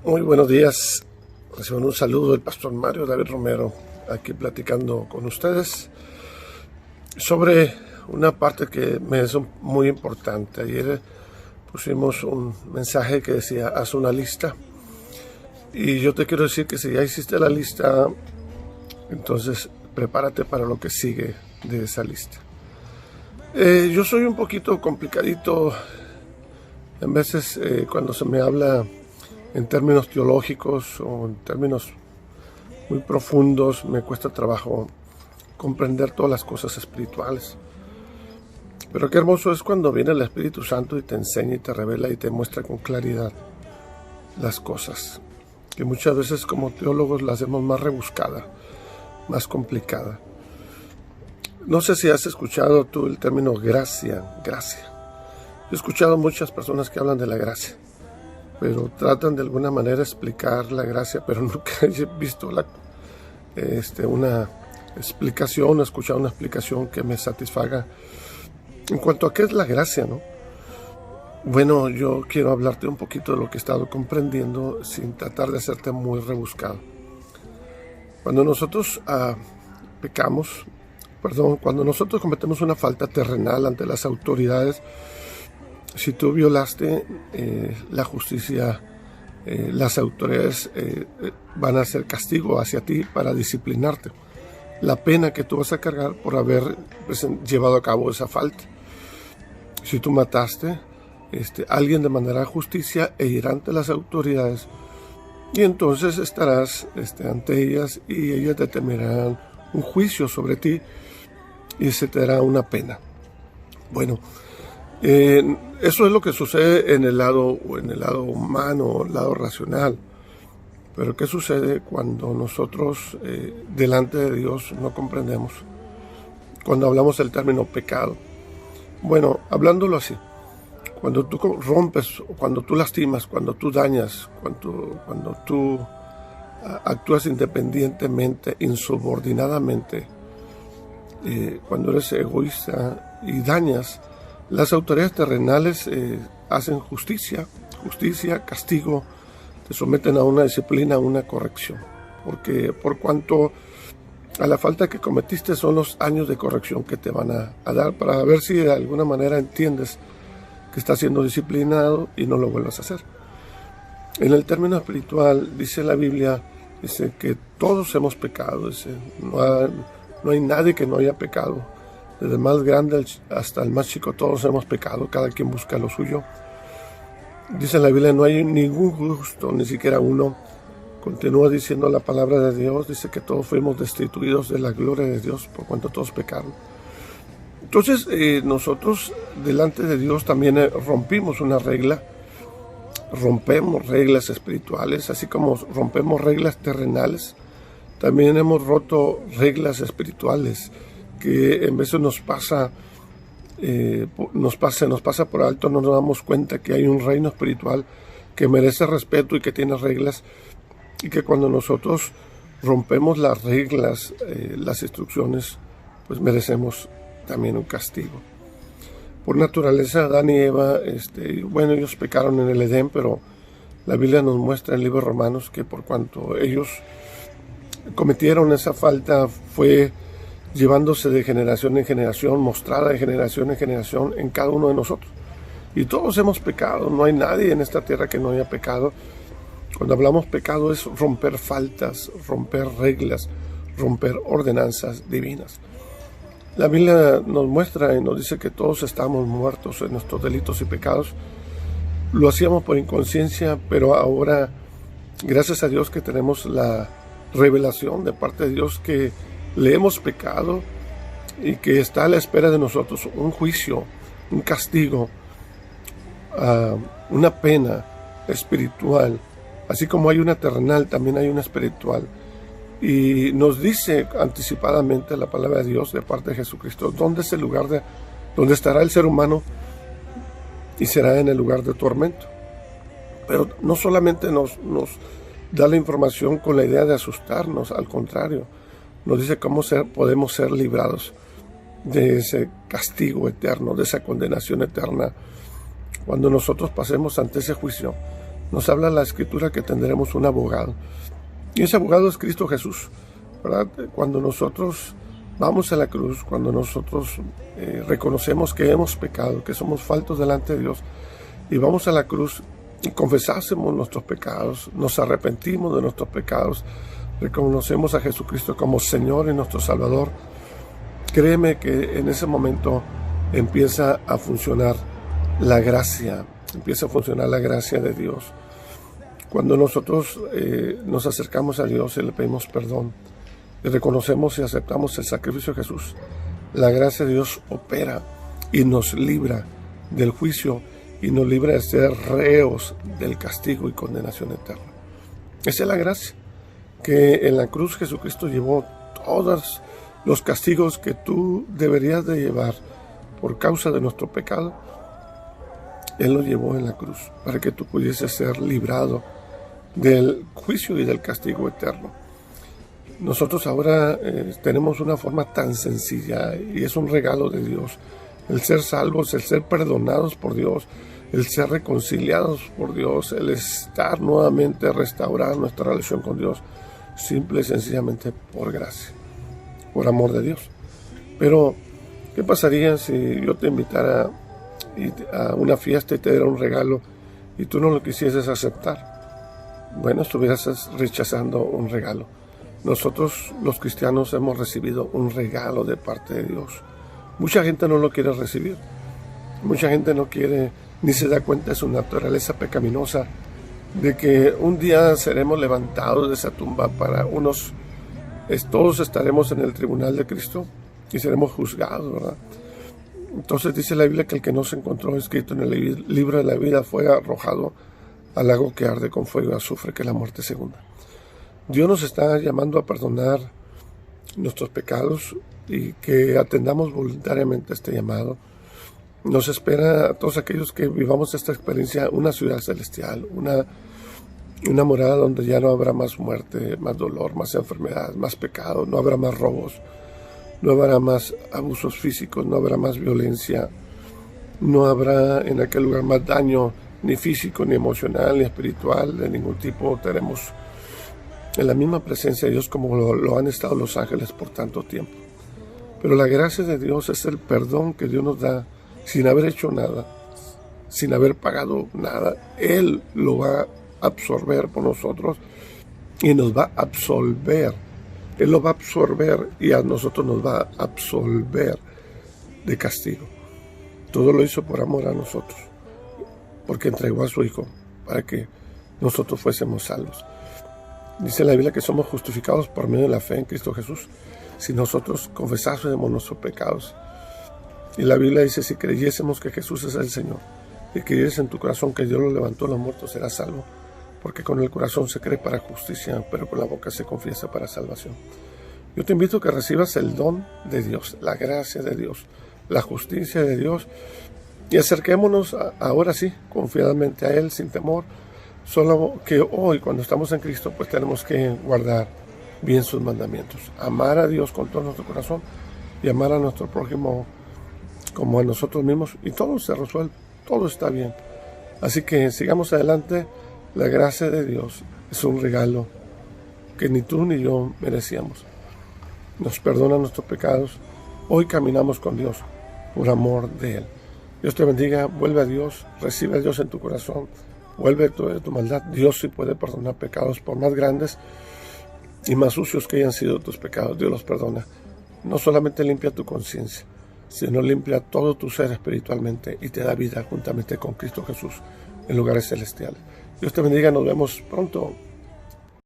Muy buenos días. Reciban un saludo del pastor Mario David Romero, aquí platicando con ustedes sobre una parte que me es muy importante. Ayer pusimos un mensaje que decía, haz una lista. Y yo te quiero decir que si ya hiciste la lista, entonces prepárate para lo que sigue de esa lista. Yo soy un poquito complicadito en veces cuando se me habla en términos teológicos o en términos muy profundos. Me cuesta trabajo comprender todas las cosas espirituales. Pero qué hermoso es cuando viene el Espíritu Santo y te enseña y te revela y te muestra con claridad las cosas, que muchas veces como teólogos las hacemos más rebuscada, más complicada. No sé si has escuchado tú el término gracia. He escuchado muchas personas que hablan de la gracia, pero tratan de alguna manera explicar la gracia, pero nunca he visto una explicación, he escuchado una explicación que me satisfaga en cuanto a qué es la gracia, ¿no? Bueno, yo quiero hablarte un poquito de lo que he estado comprendiendo sin tratar de hacerte muy rebuscado. Cuando nosotros cuando nosotros cometemos una falta terrenal ante las autoridades, si tú violaste la justicia, las autoridades van a hacer castigo hacia ti para disciplinarte. La pena que tú vas a cargar por haber llevado a cabo esa falta. Si tú mataste, alguien demandará justicia e irá ante las autoridades, y entonces estarás ante ellas y ellas determinarán un juicio sobre ti y se te dará una pena. Bueno, eso es lo que sucede en el lado humano, el lado racional. Pero ¿qué sucede cuando nosotros delante de Dios no comprendemos? Cuando hablamos del término pecado. Bueno, hablándolo así, cuando tú rompes, cuando tú lastimas, cuando tú dañas, cuando tú actúas independientemente, insubordinadamente, cuando eres egoísta y dañas, las autoridades terrenales hacen justicia, castigo, te someten a una disciplina, a una corrección. Porque por cuanto a la falta que cometiste son los años de corrección que te van a dar para ver si de alguna manera entiendes que estás siendo disciplinado y no lo vuelvas a hacer. En el término espiritual, dice la Biblia, dice que todos hemos pecado, dice, no hay nadie que no haya pecado. Desde el más grande hasta el más chico, todos hemos pecado, cada quien busca lo suyo. Dice la Biblia, no hay ningún justo, ni siquiera uno. Continúa diciendo la palabra de Dios, dice que todos fuimos destituidos de la gloria de Dios por cuanto todos pecaron. Entonces nosotros delante de Dios también rompimos una regla, rompemos reglas espirituales, así como rompemos reglas terrenales, también hemos roto reglas espirituales que en veces nos pasa por alto, no nos damos cuenta que hay un reino espiritual que merece respeto y que tiene reglas, y que cuando nosotros rompemos las reglas, las instrucciones, pues merecemos también un castigo. Por naturaleza, Adán y Eva, ellos pecaron en el Edén, pero la Biblia nos muestra en el libro de Romanos que por cuanto ellos cometieron esa falta, fue llevándose de generación en generación, mostrada de generación en generación en cada uno de nosotros. Y todos hemos pecado, no hay nadie en esta tierra que no haya pecado. Cuando hablamos pecado es romper faltas, romper reglas, romper ordenanzas divinas. La Biblia nos muestra y nos dice que todos estamos muertos en nuestros delitos y pecados. Lo hacíamos por inconsciencia, pero ahora, gracias a Dios que tenemos la revelación de parte de Dios que le hemos pecado y que está a la espera de nosotros un juicio, un castigo, una pena espiritual. Así como hay una terrenal, también hay una espiritual. Y nos dice anticipadamente la palabra de Dios de parte de Jesucristo, ¿dónde es el lugar donde estará el ser humano? Y será en el lugar de tormento. Pero no solamente nos da la información con la idea de asustarnos, al contrario, nos dice cómo podemos ser librados de ese castigo eterno, de esa condenación eterna, cuando nosotros pasemos ante ese juicio nos habla la Escritura que tendremos un abogado. Y ese abogado es Cristo Jesús, ¿verdad? Cuando nosotros vamos a la cruz, cuando nosotros reconocemos que hemos pecado, que somos faltos delante de Dios, y vamos a la cruz y confesásemos nuestros pecados, nos arrepentimos de nuestros pecados, reconocemos a Jesucristo como Señor y nuestro Salvador, créeme que en ese momento empieza a funcionar la gracia, empieza a funcionar la gracia de Dios. Cuando nosotros nos acercamos a Dios y le pedimos perdón, y reconocemos y aceptamos el sacrificio de Jesús, la gracia de Dios opera y nos libra del juicio y nos libra de ser reos del castigo y condenación eterna. Esa es la gracia, que en la cruz Jesucristo llevó todos los castigos que tú deberías de llevar por causa de nuestro pecado. Él lo llevó en la cruz para que tú pudieses ser librado del juicio y del castigo eterno. Nosotros ahora tenemos una forma tan sencilla y es un regalo de Dios. El ser salvos, el ser perdonados por Dios, el ser reconciliados por Dios, el estar nuevamente restaurar nuestra relación con Dios, simple y sencillamente por gracia, por amor de Dios. Pero, ¿qué pasaría si yo te invitara a una fiesta y te diera un regalo y tú no lo quisieses aceptar? Bueno, estuvieras rechazando un regalo. Nosotros los cristianos hemos recibido un regalo de parte de Dios. Mucha gente no lo quiere recibir. Mucha gente no quiere ni se da cuenta de su naturaleza pecaminosa, de que un día seremos levantados de esa tumba para unos, todos estaremos en el tribunal de Cristo y seremos juzgados, ¿verdad? Entonces dice la Biblia que el que no se encontró escrito en el libro de la vida fue arrojado al lago que arde con fuego y azufre, que es la muerte segunda. Dios nos está llamando a perdonar nuestros pecados y que atendamos voluntariamente este llamado. Nos espera a todos aquellos que vivamos esta experiencia una ciudad celestial, una morada donde ya no habrá más muerte, más dolor, más enfermedad, más pecado, no habrá más robos, no habrá más abusos físicos, no habrá más violencia, no habrá en aquel lugar más daño, ni físico, ni emocional, ni espiritual, de ningún tipo. Tenemos en la misma presencia de Dios como lo han estado los ángeles por tanto tiempo. Pero la gracia de Dios es el perdón que Dios nos da sin haber hecho nada, sin haber pagado nada. Él lo va a absorber por nosotros y nos va a absolver. Él lo va a absorber y a nosotros nos va a absolver de castigo. Todo lo hizo por amor a nosotros, porque entregó a su Hijo para que nosotros fuésemos salvos. Dice la Biblia que somos justificados por medio de la fe en Cristo Jesús, si nosotros confesásemos nuestros pecados. Y la Biblia dice, si creyésemos que Jesús es el Señor, y creyeres en tu corazón que Dios lo levantó de los muertos, serás salvo, porque con el corazón se cree para justicia, pero con la boca se confiesa para salvación. Yo te invito a que recibas el don de Dios, la gracia de Dios, la justicia de Dios, y acerquémonos ahora sí, confiadamente a Él, sin temor. Solo que hoy, cuando estamos en Cristo, pues tenemos que guardar bien sus mandamientos, amar a Dios con todo nuestro corazón y amar a nuestro prójimo como a nosotros mismos, y todo se resuelve, todo está bien. Así que sigamos adelante. La gracia de Dios es un regalo que ni tú ni yo merecíamos. Nos perdona nuestros pecados. Hoy caminamos con Dios por amor de Él. Dios te bendiga, vuelve a Dios, recibe a Dios en tu corazón, vuelve de tu maldad. Dios sí puede perdonar pecados, por más grandes y más sucios que hayan sido tus pecados. Dios los perdona. No solamente limpia tu conciencia, sino limpia todo tu ser espiritualmente y te da vida juntamente con Cristo Jesús en lugares celestiales. Dios te bendiga, nos vemos pronto.